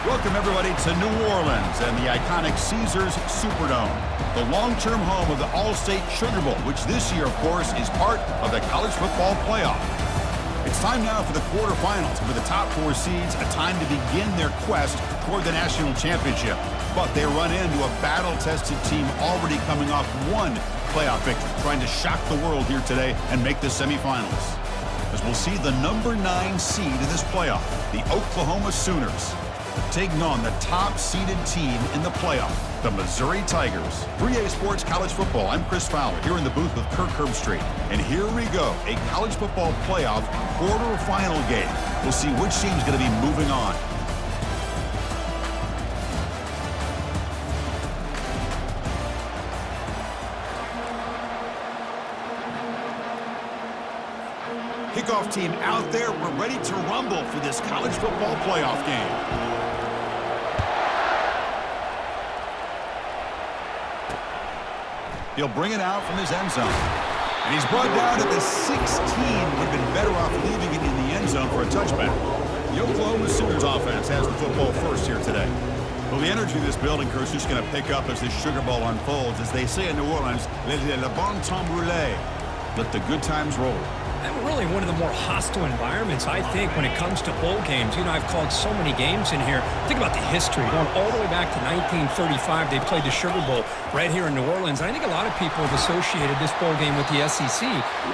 Welcome, everybody, to New Orleans and the iconic Caesars Superdome, the long-term home of the All-State Sugar Bowl, which this year, of course, is part of the college football playoff. It's time now for the quarterfinals, for the top four seeds, a time to begin their quest toward the national championship. But they run into a battle-tested team already coming off one playoff victory, trying to shock the world here today and make the semifinals. As we'll see the number 9 seed in this playoff, the Oklahoma Sooners, taking on the top-seeded team in the playoff, the Missouri Tigers. 3A Sports College Football, I'm Chris Fowler, here in the booth with Kirk Herbstreit. And here we go, a college football playoff quarterfinal game. We'll see which team's going to be moving on. Kickoff team out there. We're ready to rumble for this college football playoff game. He'll bring it out from his end zone. And he's brought down at the 16. Would have been better off leaving it in the end zone for a touchback. The Oklahoma Sooners offense has the football first here today. Well, the energy of this building, Chris, is just going to pick up as this Sugar Bowl unfolds. As they say in New Orleans, le bon temps brûlé. Let the good times roll. And really one of the more hostile environments, I think, when it comes to bowl games. You know, I've called so many games in here. Think about the history. Going all the way back to 1935, they played the Sugar Bowl right here in New Orleans. And I think a lot of people have associated this bowl game with the SEC.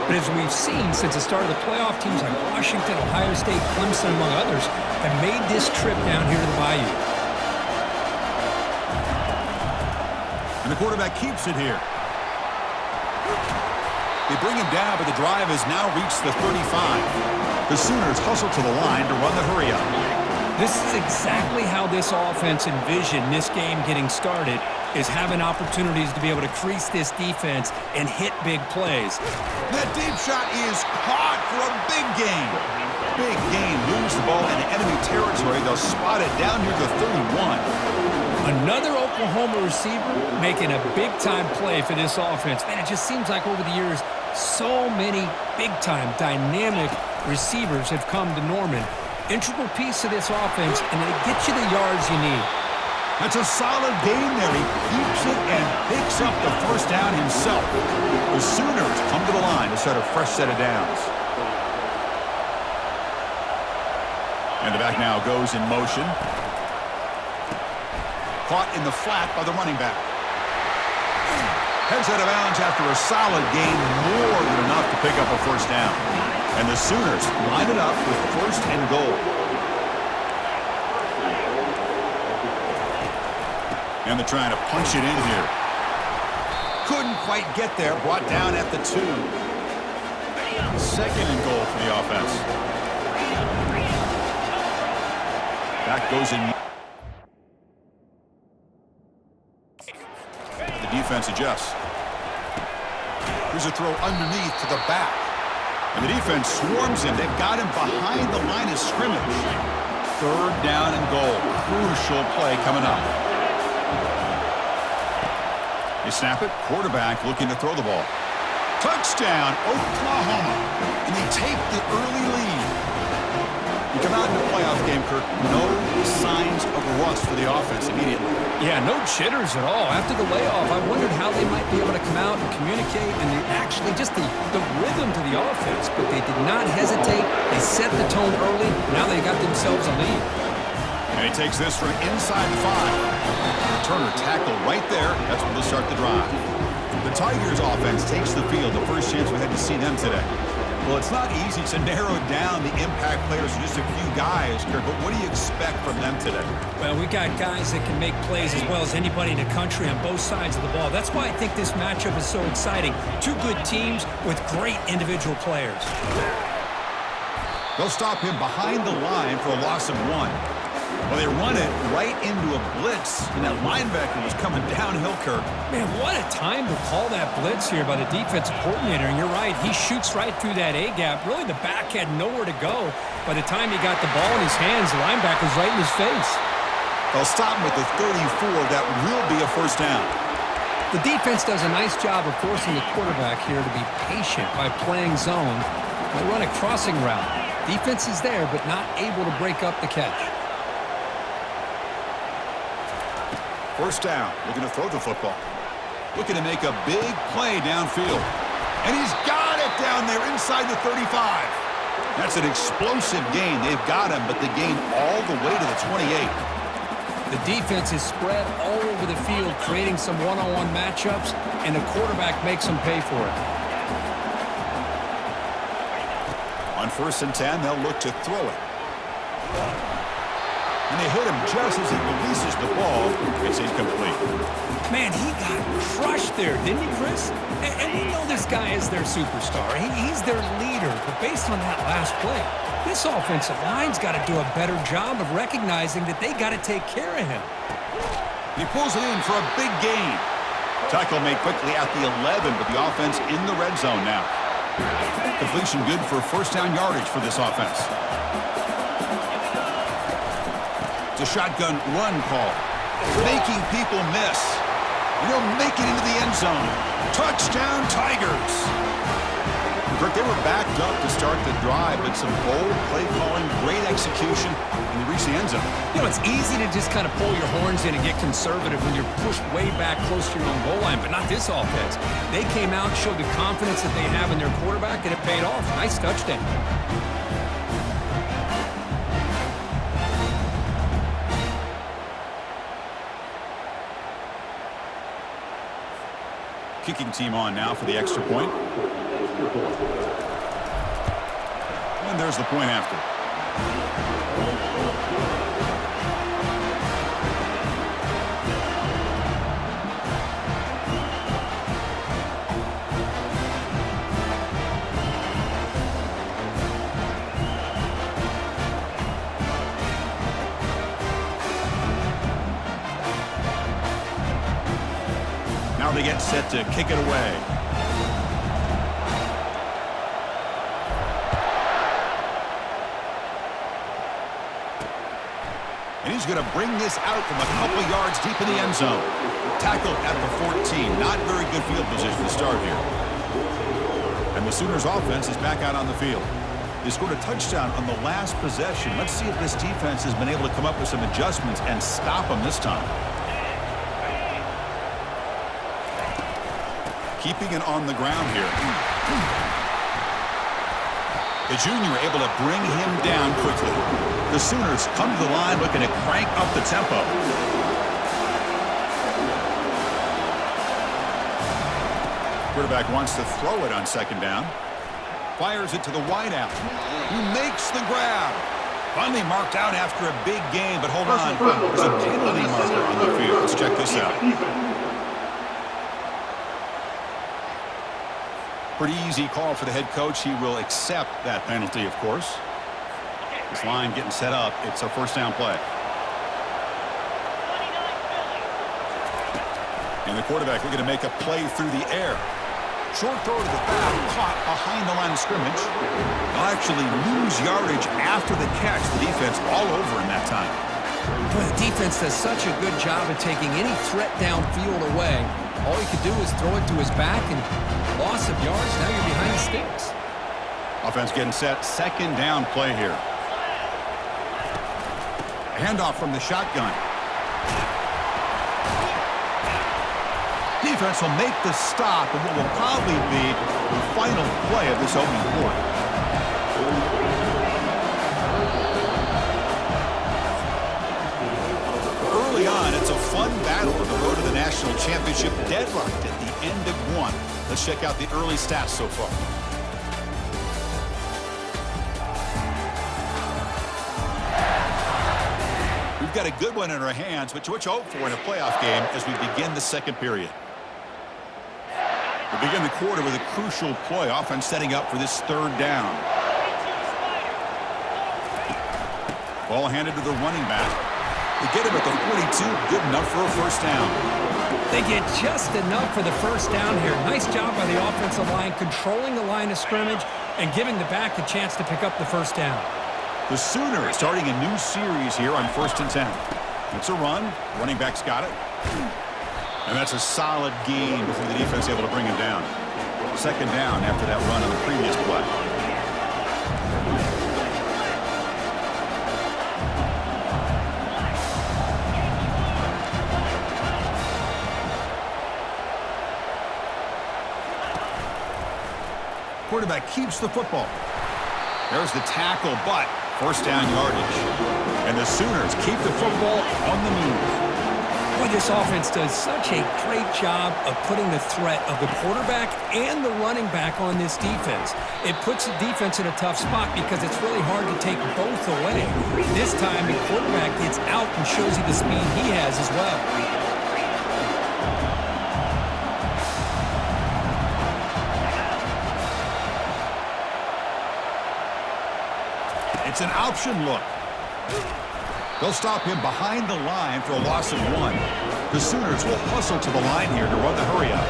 But as we've seen since the start of the playoff, teams like Washington, Ohio State, Clemson, among others, have made this trip down here to the Bayou. And the quarterback keeps it here. They bring him down, but the drive has now reached the 35. The Sooners hustle to the line to run the hurry-up. This is exactly how this offense envisioned this game getting started, is having opportunities to be able to crease this defense and hit big plays. That deep shot is caught for a big gain. Big gain, moves the ball into enemy territory. They'll spot it down near the 31. Another Oklahoma receiver making a big-time play for this offense. Man, it just seems like over the years, so many big-time, dynamic receivers have come to Norman. Integral piece of this offense, and they get you the yards you need. That's a solid gain there. He keeps it and picks up the first down himself. The Sooners come to the line to start a fresh set of downs. And the back now goes in motion. Caught in the flat by the running back. Heads out of bounds after a solid gain, more than enough to pick up a first down. And the Sooners line it up with first and goal. And they're trying to punch it in here. Couldn't quite get there, brought down at the 2. Second and goal for the offense. Back goes in. Defense adjusts. Here's a throw underneath to the back. And the defense swarms him. They've got him behind the line of scrimmage. Third down and goal. Crucial play coming up. They snap it. Quarterback looking to throw the ball. Touchdown, Oklahoma. And they take the early lead. You come out in the playoff game, Kirk, no signs of rust for the offense immediately. Yeah, no jitters at all. After the layoff, I wondered how they might be able to come out and communicate and actually just the rhythm to the offense. But they did not hesitate. They set the tone early. Now they got themselves a lead. And he takes this from inside 5. Turner tackle right there. That's where they'll start the drive. The Tigers offense takes the field. The first chance we had to see them today. Well, it's not easy to narrow down the impact players to just a few guys, Kirk, but what do you expect from them today? Well, we got guys that can make plays as well as anybody in the country on both sides of the ball. That's why I think this matchup is so exciting. Two good teams with great individual players. They'll stop him behind the line for a loss of 1. Well, they run it right into a blitz, and that linebacker was coming downhill, Kirk. Man, what a time to call that blitz here by the defensive coordinator. And you're right, he shoots right through that A-gap. Really, the back had nowhere to go. By the time he got the ball in his hands, the linebacker's right in his face. They'll stop him at the 34. That will be a first down. The defense does a nice job of forcing the quarterback here to be patient by playing zone. They run a crossing route. Defense is there, but not able to break up the catch. First down, looking to throw the football. Looking to make a big play downfield. And he's got it down there inside the 35. That's an explosive gain. They've got him, but the gain all the way to the 28. The defense is spread all over the field, creating some one-on-one matchups, and the quarterback makes them pay for it. On 1st and 10, they'll look to throw it. And they hit him just as he releases the ball. It's incomplete. Man, he got crushed there, didn't he, Chris? And we know this guy is their superstar. He's their leader. But based on that last play, this offensive line's got to do a better job of recognizing that they got to take care of him. He pulls it in for a big gain. Tackle made quickly at the 11, but the offense in the red zone now. Completion good for first down yardage for this offense. It's a shotgun run call, making people miss. They'll make it into the end zone. Touchdown, Tigers. Rick, they were backed up to start the drive, but some bold play calling, great execution, and they reach the end zone. You know, it's easy to just kind of pull your horns in and get conservative when you're pushed way back close to your own goal line, but not this offense. They came out, showed the confidence that they have in their quarterback, and it paid off. Nice touchdown. Kicking team on now for the extra point. And there's the point after. Now they get set to kick it away. And he's going to bring this out from a couple yards deep in the end zone. Tackled at the 14. Not very good field position to start here. And the Sooners offense is back out on the field. They scored a touchdown on the last possession. Let's see if this defense has been able to come up with some adjustments and stop them this time. Keeping it on the ground here. The junior able to bring him down quickly. The Sooners come to the line looking to crank up the tempo. Quarterback wants to throw it on second down. Fires it to the wideout. He makes the grab. Finally marked out after a big gain, but hold on. There's a penalty marker on the field. Let's check this out. Pretty easy call for the head coach. He will accept that penalty, of course. This line getting set up. It's a first down play. And the quarterback looking to make a play through the air. Short throw to the back, caught behind the line of scrimmage. They'll actually lose yardage after the catch. The defense all over in that time. Boy, the defense does such a good job of taking any threat downfield away. All he could do is throw it to his back, and loss of yards, now you're behind the sticks. Offense getting set. Second down play here. Handoff from the shotgun. Defense will make the stop and what will probably be the final play of this opening quarter. Early on, it's a fun battle on the road to the national championship, deadlocked at the end of one. Let's check out the early stats so far. We've got a good one in our hands, but what you hope for in a playoff game as we begin the second period. We begin the quarter with a crucial play, offense setting up for this third down. Ball handed to the running back. They get him at the 42, good enough for a first down. They get just enough for the first down here. Nice job by the offensive line, controlling the line of scrimmage and giving the back a chance to pick up the first down. The Sooners starting a new series here on 1st and 10. It's a run. Running back's got it. And that's a solid gain before the defense able to bring him down. Second down after that run on the previous play. quarterback keeps the football. There's the tackle, but first down yardage. And the Sooners keep the football on the move. Boy, this offense does such a great job of putting the threat of the quarterback and the running back on this defense. It puts the defense in a tough spot because it's really hard to take both away. This time, the quarterback gets out and shows you the speed he has as well. It's an option look. They'll stop him behind the line for a loss of 1. The Sooners will hustle to the line here to run the hurry up.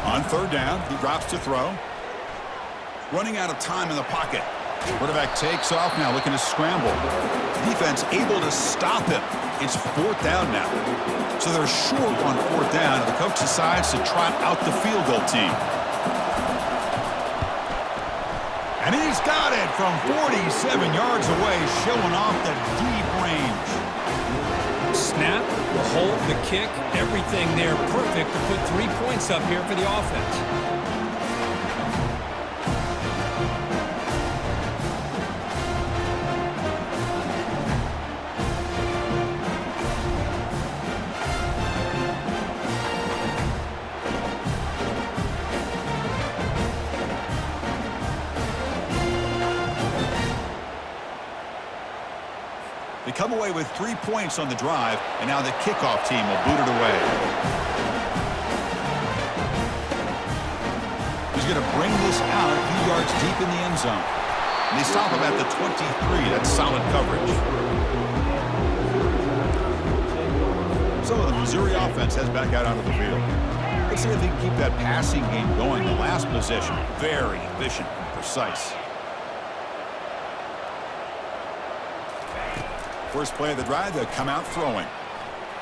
On third down, he drops to throw. Running out of time in the pocket. Quarterback takes off now, looking to scramble. Defense able to stop him. It's fourth down now. So they're short on fourth down, and the coach decides to trot out the field goal team. And he's got it from 47 yards away, showing off the deep range. Snap, the hold, the kick, everything there perfect to put 3 points up here for the offense. They come away with 3 points on the drive, and now the kickoff team will boot it away. He's going to bring this out a few yards deep in the end zone. And they stop him at the 23. That's solid coverage. So the Missouri offense heads back out onto the field. Let's see if they can keep that passing game going. The last possession, very efficient and precise. First play of the drive, they'll come out throwing.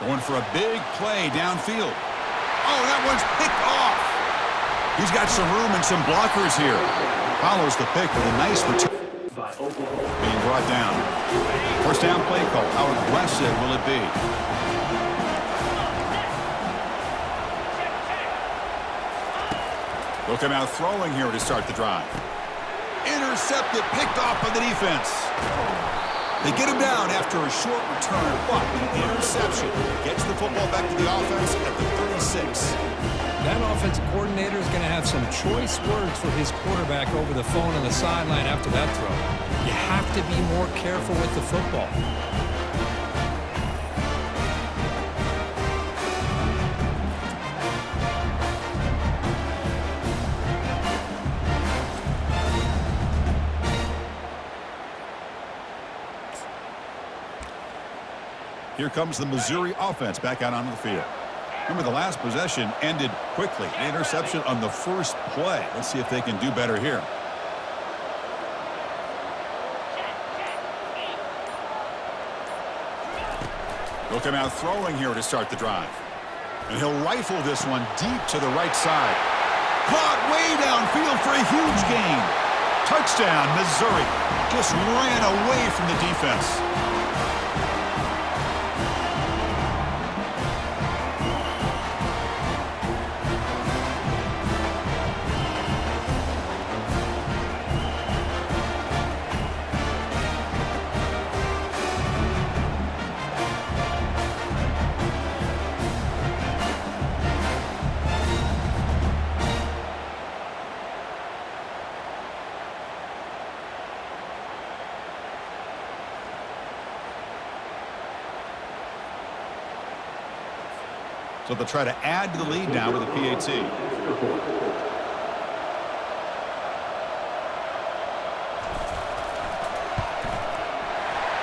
Going for a big play downfield. Oh, that one's picked off. He's got some room and some blockers here. Follows the pick with a nice return. Being brought down. First down play call. How aggressive will it be? They'll come out throwing here to start the drive. Intercepted, picked off by the defense. They get him down after a short return, but the interception gets the football back to the offense at the 36. That offensive coordinator is going to have some choice words for his quarterback over the phone on the sideline after that throw. You have to be more careful with the football. Here comes the Missouri offense back out onto the field. Remember, the last possession ended quickly. An interception on the first play. Let's see if they can do better here. They'll come out throwing here to start the drive. And he'll rifle this one deep to the right side. Caught way downfield for a huge gain. Touchdown, Missouri. Just ran away from the defense. So they'll try to add to the lead now with a PAT.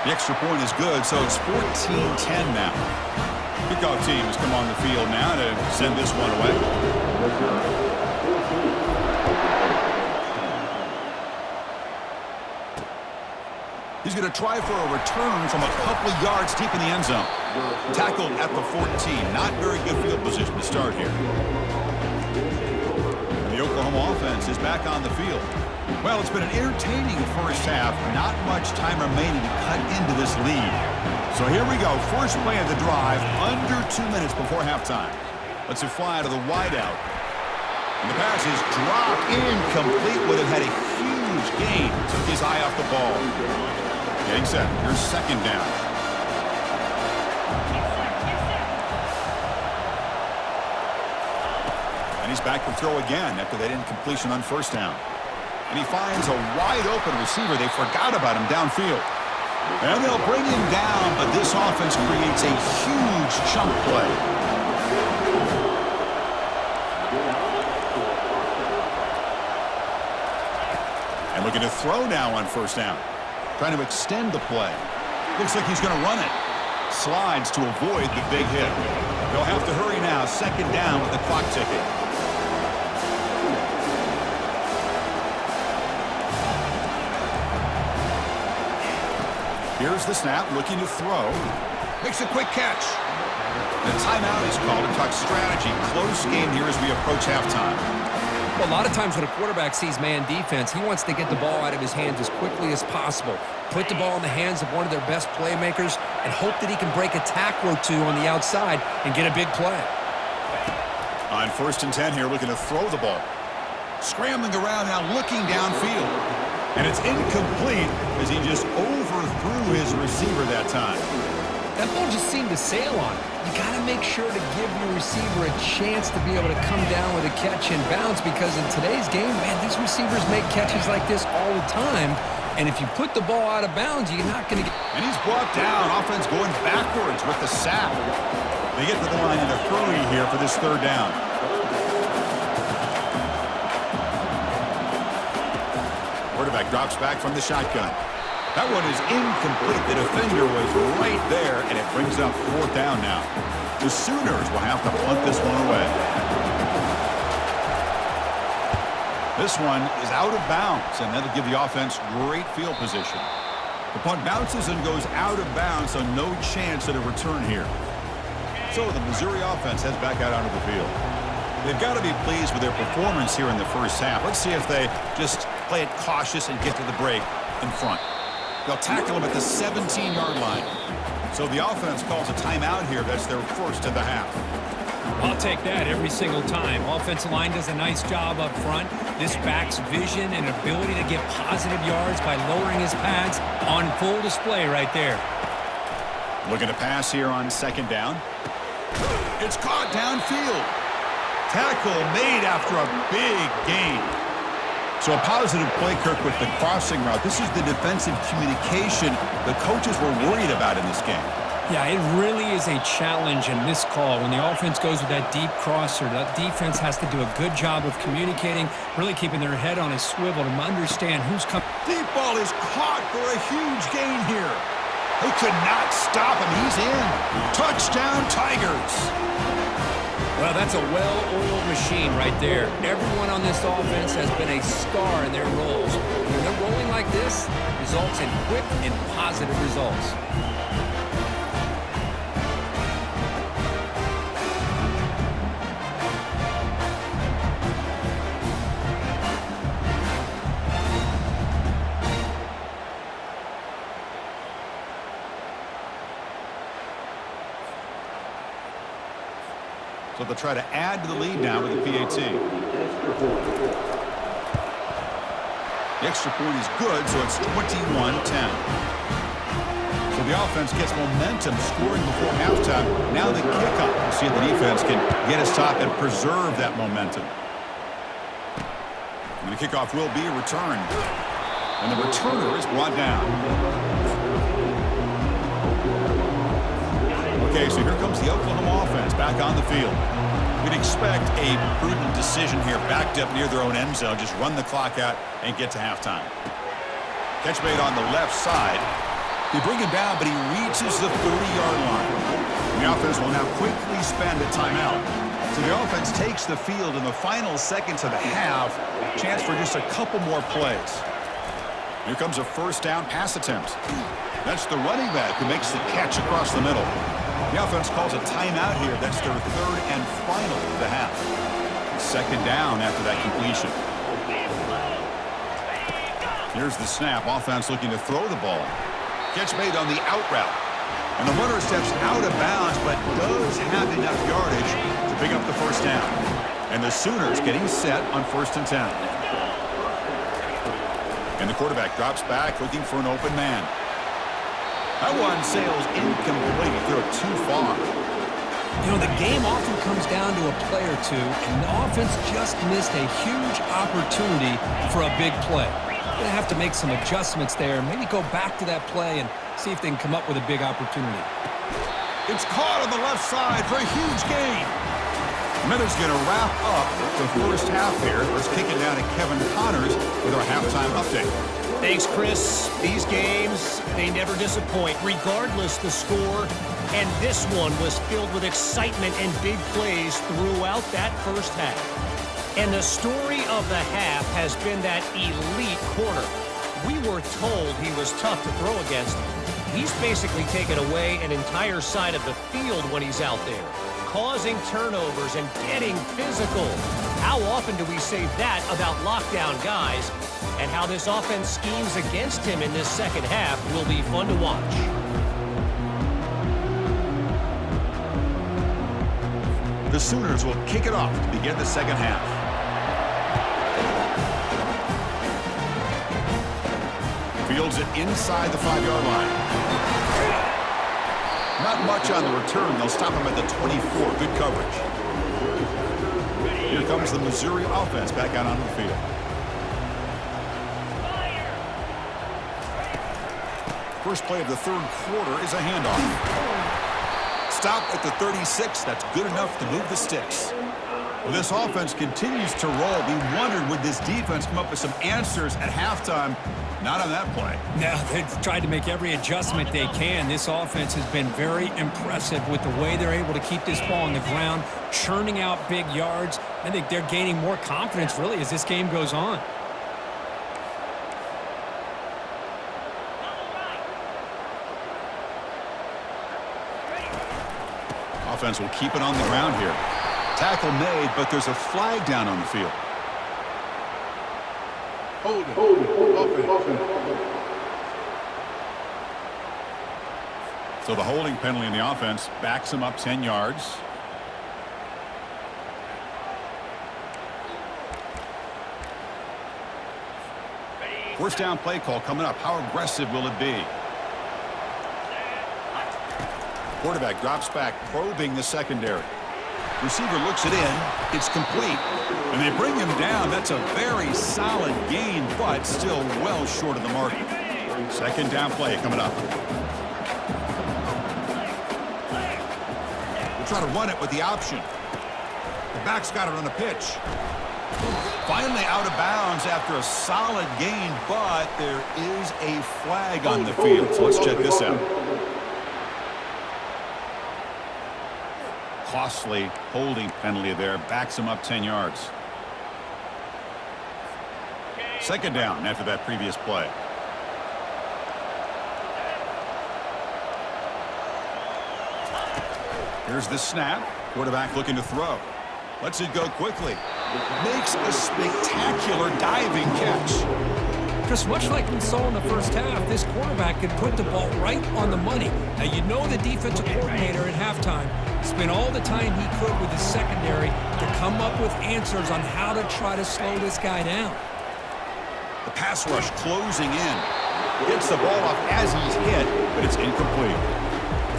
The extra point is good, so it's 14-10 now. Kickoff team has come on the field now to send this one away. He's going to try for a return from a couple of yards deep in the end zone. Tackled at the 14. Not very good field position to start here. The Oklahoma offense is back on the field. Well, it's been an entertaining first half. Not much time remaining to cut into this lead. So here we go. First play of the drive, under 2 minutes before halftime. Lets it fly out of the wideout. And the pass is dropped incomplete. Would have had a huge gain. Took his eye off the ball. Getting set. Here's second down. And he's back to throw again after that incompletion on first down. And he finds a wide open receiver. They forgot about him downfield. And they'll bring him down, but this offense creates a huge chunk play. And looking to throw now on first down. Trying to extend the play. Looks like he's going to run it. Slides to avoid the big hit. They'll have to hurry now. Second down with the clock ticking. Here's the snap, looking to throw. Makes a quick catch. The timeout is called to talk strategy. Close game here as we approach halftime. Well, a lot of times when a quarterback sees man defense, he wants to get the ball out of his hands as quickly as possible. Put the ball in the hands of one of their best playmakers and hope that he can break a tackle or two on the outside and get a big play. On 1st and 10 here, looking to throw the ball. Scrambling around now, looking downfield. And it's incomplete as he just overthrew his receiver that time. That ball just seemed to sail on it. You got to make sure to give your receiver a chance to be able to come down with a catch and bounce, because in today's game, man, these receivers make catches like this all the time. And if you put the ball out of bounds, you're not going to get... And he's brought down. Offense going backwards with the sack. They get to the line in a hurry here for this third down. Quarterback drops back from the shotgun. That one is incomplete. The defender was right there, and it brings up fourth down now. The Sooners will have to punt this one away. This one is out of bounds, and that'll give the offense great field position. The punt bounces and goes out of bounds, so no chance at a return here. So the Missouri offense heads back out onto the field. They've got to be pleased with their performance here in the first half. Let's see if they just play it cautious and get to the break in front. They'll tackle him at the 17-yard line. So the offense calls a timeout here. That's their first of the half. I'll take that every single time. Offensive line does a nice job up front. This back's vision and ability to get positive yards by lowering his pads on full display right there. Looking to pass here on second down. It's caught downfield. Tackle made after a big gain. So a positive play, Kirk, with the crossing route. This is the defensive communication the coaches were worried about in this game. Yeah, it really is a challenge in this call. When the offense goes with that deep crosser, the defense has to do a good job of communicating, really keeping their head on a swivel to understand who's coming. Deep ball is caught for a huge gain here. They could not stop him. He's in. Touchdown, Tigers. Well, that's a well-oiled machine right there. Everyone on this offense has been a star in their roles. When they're rolling like this, results in quick and positive results. So they'll try to add to the lead now with the PAT. The extra point is good, so it's 21-10. So the offense gets momentum, scoring before halftime. Now the kickoff. We'll see if the defense can get a stop and preserve that momentum. And the kickoff will be returned. And the returner is brought down. Okay, so here comes the Oklahoma offense back on the field. We'd expect a prudent decision here, backed up near their own end zone. Just run the clock out and get to halftime. Catch made on the left side. They bring him down, but he reaches the 30-yard line. The offense will now quickly spend a timeout. So the offense takes the field in the final seconds of the half. Chance for just a couple more plays. Here comes a first down pass attempt. That's the running back who makes the catch across the middle. The offense calls a timeout here. That's their third and final of the half. Second down after that completion. Here's the snap. Offense looking to throw the ball. Catch made on the out route. And the runner steps out of bounds, but does have enough yardage to pick up the first down. And the Sooners getting set on 1st and 10. And the quarterback drops back looking for an open man. That one sails incomplete. Threw it too far. You know, the game often comes down to a play or two, and the offense just missed a huge opportunity for a big play. Going to have to make some adjustments there, maybe go back to that play and see if they can come up with a big opportunity. It's caught on the left side for a huge gain. Mizzou's going to wrap up the first half here. Let's kick it down to Kevin Connors with our halftime update. Thanks, Chris. These games, they never disappoint, regardless the score. And this one was filled with excitement and big plays throughout that first half. And the story of the half has been that elite corner. We were told he was tough to throw against. He's basically taken away an entire side of the field when he's out there, causing turnovers and getting physical. How often do we say that about lockdown guys? And how this offense schemes against him in this second half will be fun to watch. The Sooners will kick it off to begin the second half. Fields it inside the 5-yard line. Not much on the return. They'll stop him at the 24. Good coverage. Here comes the Missouri offense back out onto the field. First play of the third quarter is a handoff. Stop at the 36. That's good enough to move the sticks. Well, this offense continues to roll. We wondered, would this defense come up with some answers at halftime? Not on that play. Now, they've tried to make every adjustment they can. This offense has been very impressive with the way they're able to keep this ball on the ground, churning out big yards. I think they're gaining more confidence, really, as this game goes on. Offense will keep it on the ground here. Tackle made, but there's a flag down on the field. So the holding penalty in the offense backs him up 10 yards. First down play call coming up. How aggressive will it be? Quarterback drops back, probing the secondary. Receiver looks it in. It's complete. And they bring him down. That's a very solid gain, but still well short of the market. Second down play coming up. We'll try to run it with the option. The back's got it on the pitch. Finally out of bounds after a solid gain, but there is a flag on the field. So let's check this out. Costly holding penalty there. Backs him up 10 yards. Second down after that previous play. Here's the snap. Quarterback looking to throw. Lets it go quickly. Makes a spectacular diving catch. Just much like we saw in the first half, this quarterback could put the ball right on the money. Now, you know the defensive coordinator at halftime spent all the time he could with his secondary to come up with answers on how to try to slow this guy down. The pass rush closing in. Gets the ball off as he's hit, but it's incomplete.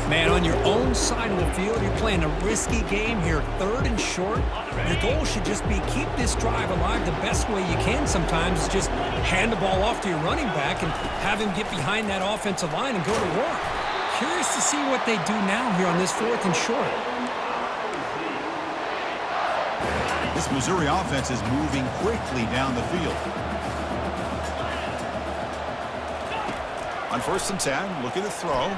Man, on your own side of the field, you're playing a risky game here, third and short. Your goal should just be keep this drive alive the best way you can sometimes is just hand the ball off to your running back and have him get behind that offensive line and go to work. Curious to see what they do now here on this fourth and short. This Missouri offense is moving quickly down the field. On 1st and 10, looking to throw.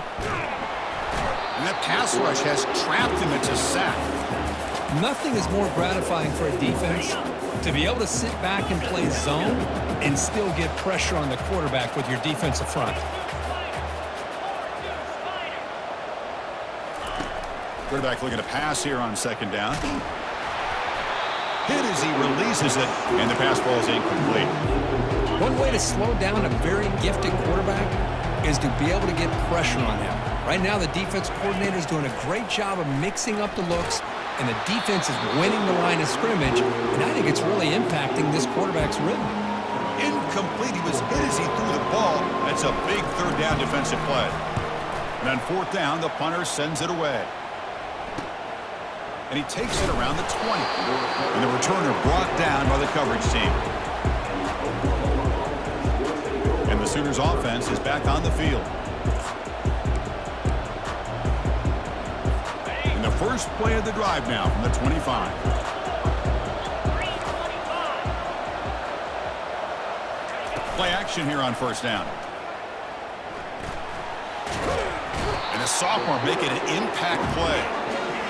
And that pass rush has trapped him. It's a sack. Nothing is more gratifying for a defense to be able to sit back and play zone and still get pressure on the quarterback with your defensive front. Quarterback looking to pass here on second down. Hit as he releases it, and the pass ball is incomplete. One way to slow down a very gifted quarterback is to be able to get pressure on him. Right now, the defense coordinator is doing a great job of mixing up the looks, and the defense is winning the line of scrimmage, and I think it's really impacting this quarterback's rhythm. Incomplete. He was hit as he threw the ball. That's a big third down defensive play. And on fourth down, the punter sends it away. And he takes it around the 20. And the returner brought down by the coverage team. And the Sooners offense is back on the field. And the first play of the drive now from the 25. Play action here on first down. And a sophomore making an impact play.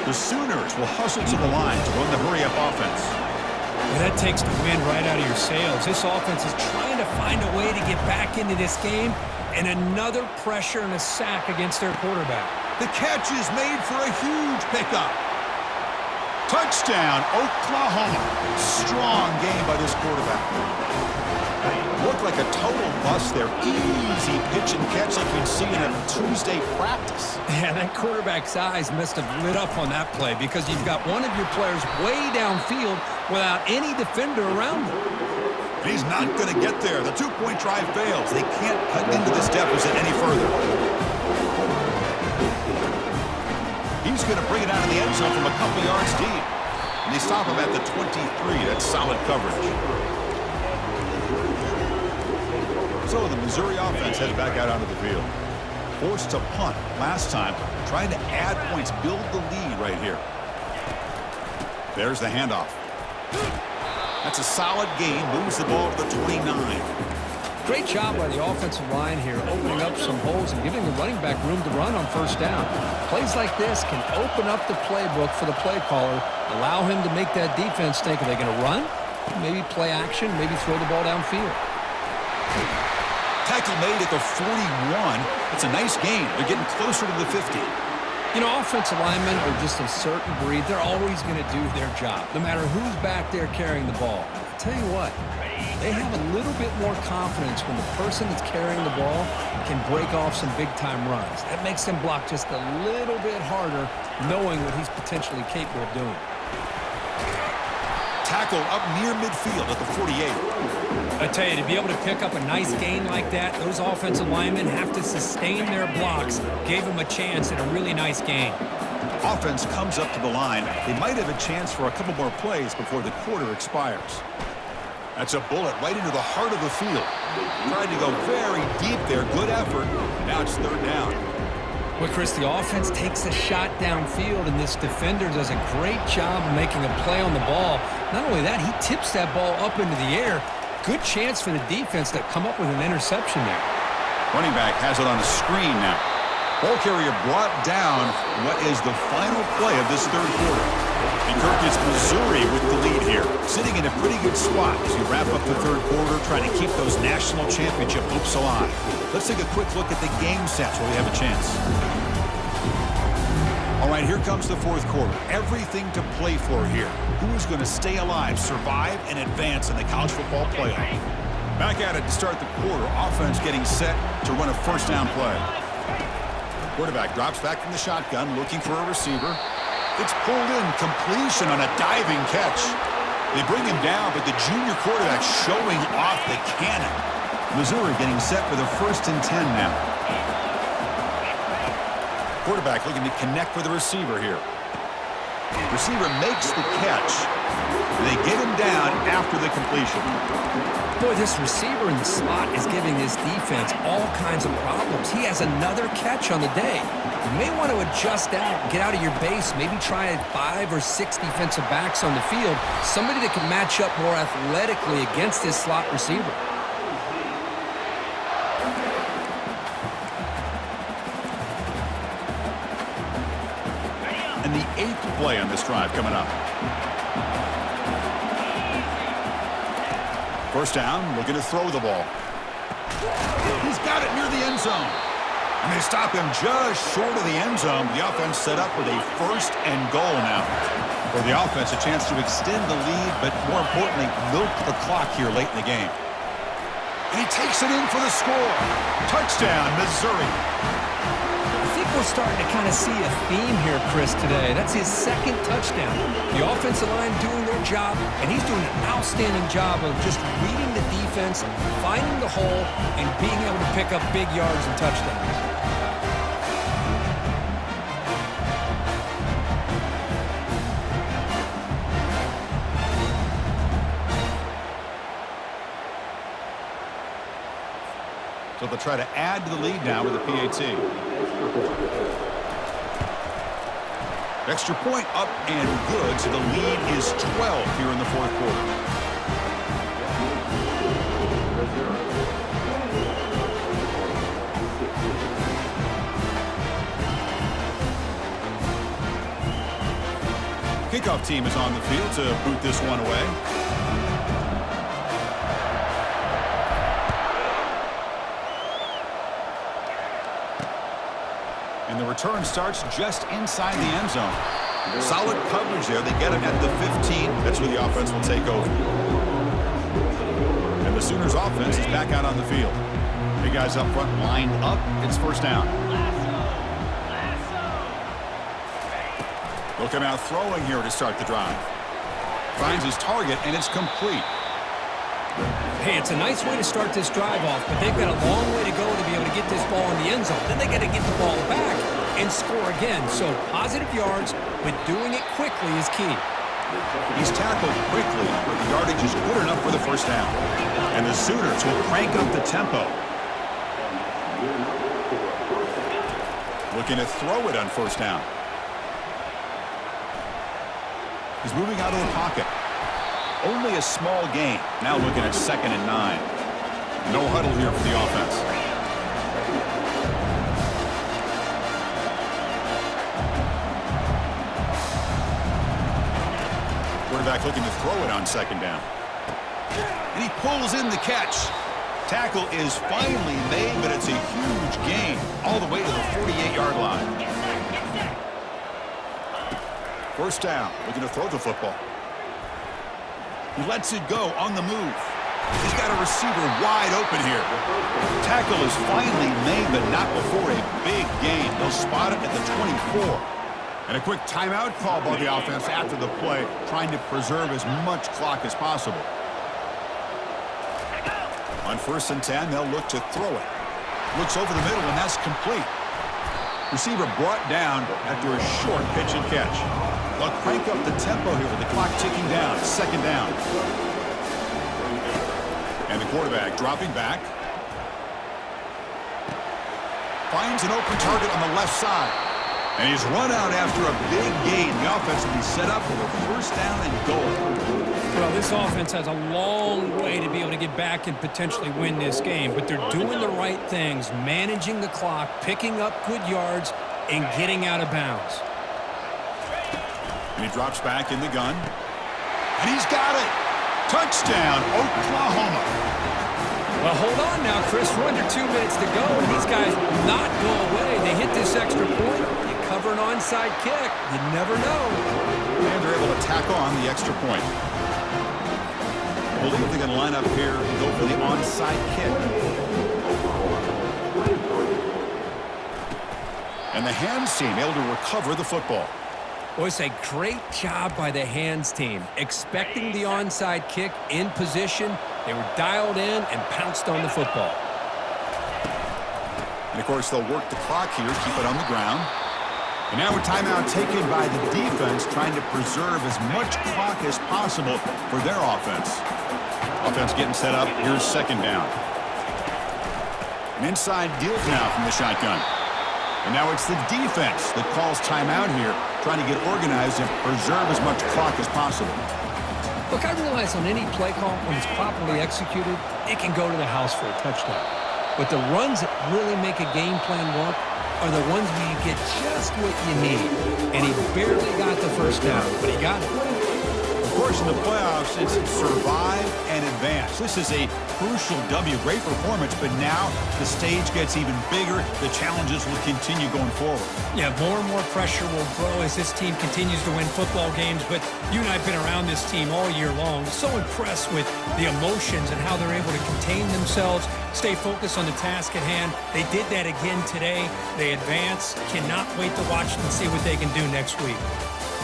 The Sooners will hustle to the line to run the hurry-up offense. Well, that takes the wind right out of your sails. This offense is trying to find a way to get back into this game, and another pressure and a sack against their quarterback. The catch is made for a huge pickup. Touchdown, Oklahoma. Strong game by this quarterback. Looked like a total bust there. Easy pitch and catch like you'd see in a Tuesday practice. Yeah, that quarterback's eyes must have lit up on that play because you've got one of your players way downfield without any defender around him. He's not going to get there. The two-point try fails. They can't cut into this deficit any further. He's going to bring it out of the end zone from a couple yards deep. And they stop him at the 23. That's solid coverage. So the Missouri offense heads back out onto the field. Forced to punt last time, trying to add points, build the lead right here. There's the handoff. That's a solid gain, moves the ball to the 29. Great job by the offensive line here, opening up some holes and giving the running back room to run on first down. Plays like this can open up the playbook for the play caller, allow him to make that defense think, are they going to run? Maybe play action, maybe throw the ball downfield. Tackle made at the 41. It's a nice gain. They're getting closer to the 50. You know, offensive linemen are just a certain breed. They're always going to do their job, no matter who's back there carrying the ball. I'll tell you what, they have a little bit more confidence when the person that's carrying the ball can break off some big-time runs. That makes them block just a little bit harder, knowing what he's potentially capable of doing. Tackle up near midfield at the 48. I tell you, to be able to pick up a nice gain like that, those offensive linemen have to sustain their blocks. Gave them a chance at a really nice gain. Offense comes up to the line. They might have a chance for a couple more plays before the quarter expires. That's a bullet right into the heart of the field. Tried to go very deep there. Good effort. Now it's third down. Well, Chris, the offense takes a shot downfield, and this defender does a great job of making a play on the ball. Not only that, he tips that ball up into the air. Good chance for the defense to come up with an interception there. Running back has it on the screen now. Ball carrier brought down what is the final play of this third quarter. And Kirk, it's Missouri with the lead here, sitting in a pretty good spot as we wrap up the third quarter, trying to keep those national championship hopes alive. Let's take a quick look at the game sets while we have a chance. All right, here comes the fourth quarter. Everything to play for here. Who is going to stay alive, survive, and advance in the college football playoff? Back at it to start the quarter. Offense getting set to run a first down play. Quarterback drops back from the shotgun, looking for a receiver. It's pulled in, completion on a diving catch. They bring him down, but the junior quarterback showing off the cannon. Missouri getting set for the 1st and 10 now. Quarterback looking to connect with the receiver here. Receiver makes the catch. They get him down after the completion. Boy, this receiver in the slot is giving this defense all kinds of problems. He has another catch on the day. You may want to adjust out, get out of your base, maybe try 5 or 6 defensive backs on the field, somebody that can match up more athletically against this slot receiver. And the 8th play on this drive coming up. First down, looking to throw the ball. He's got it near the end zone. And they stop him just short of the end zone. The offense set up with a 1st and goal now. For the offense, a chance to extend the lead, but more importantly, milk the clock here late in the game. And he takes it in for the score. Touchdown, Missouri. I think we're starting to kind of see a theme here, Chris, today. That's his second touchdown. The offensive line doing their job, and he's doing an outstanding job of just reading the defense, finding the hole, and being able to pick up big yards and touchdowns. So they'll try to add to the lead now with a PAT. Extra point up and good, so the lead is 12 here in the fourth quarter. Kickoff team is on the field to boot this one away. And the return starts just inside the end zone. Solid coverage there. They get him at the 15. That's where the offense will take over. And the Sooners offense is back out on the field. Big guys up front lined up. It's first down. They'll come out throwing here to start the drive. Finds his target, and it's complete. Hey, it's a nice way to start this drive off, but they've got a long way to go to be able to get this ball in the end zone. Then they got to get the ball back and score again. So positive yards, but doing it quickly is key. He's tackled quickly, but the yardage is good enough for the first down. And the Sooners will crank up the tempo. Looking to throw it on first down. He's moving out of the pocket. Only a small gain. Now looking at 2nd and 9. No huddle here for the offense. Quarterback looking to throw it on 2nd down. And he pulls in the catch. Tackle is finally made, but it's a huge gain all the way to the 48-yard line. First down, looking to throw the football. He lets it go on the move. He's got a receiver wide open here. Tackle is finally made, but not before a big gain. They'll spot it at the 24. And a quick timeout call by the offense after the play, trying to preserve as much clock as possible. On 1st and 10, they'll look to throw it. Looks over the middle, and that's complete. Receiver brought down after a short pitch and catch. They'll crank up the tempo here with the clock ticking down. 2nd down. And the quarterback dropping back. Finds an open target on the left side. And he's run out after a big gain. The offense will be set up with a first down and goal. Well, this offense has a long way to be able to get back and potentially win this game. But they're doing the right things, managing the clock, picking up good yards, and getting out of bounds. And he drops back in the gun. And he's got it. Touchdown, Oklahoma. Well, hold on now, Chris. We're under 2 minutes to go, and these guys will not go away. They hit this extra point. You cover an onside kick. You never know. And they're able to tack on the extra point. I believe they're going to line up here and go for the onside kick. And the hands team able to recover the football. Well, it's a great job by the hands team. Expecting the onside kick in position, they were dialed in and pounced on the football. And, of course, they'll work the clock here, keep it on the ground. And now a timeout taken by the defense, trying to preserve as much clock as possible for their offense. Offense getting set up. Here's 2nd down. An inside deal now from the shotgun. And now it's the defense that calls timeout here, trying to get organized and preserve as much clock as possible. Look, I realize on any play call, when it's properly executed, it can go to the house for a touchdown. But the runs that really make a game plan work are the ones where you get just what you need. And he barely got the first down, but he got it. course, in the playoffs, it's survive and advance. This is a crucial W. Great performance, but now the stage gets even bigger. The challenges will continue going forward. Yeah, more and more pressure will grow as this team continues to win football games, but you and I have been around this team all year long. So impressed with the emotions and how they're able to contain themselves, stay focused on the task at hand. They did that again today. They advance. Cannot wait to watch and see what they can do next week.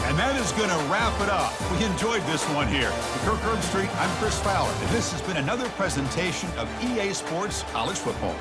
And that is going to wrap it up. We enjoyed this one here. For Kirk Herbstreit, I'm Chris Fowler, and this has been another presentation of EA Sports College Football.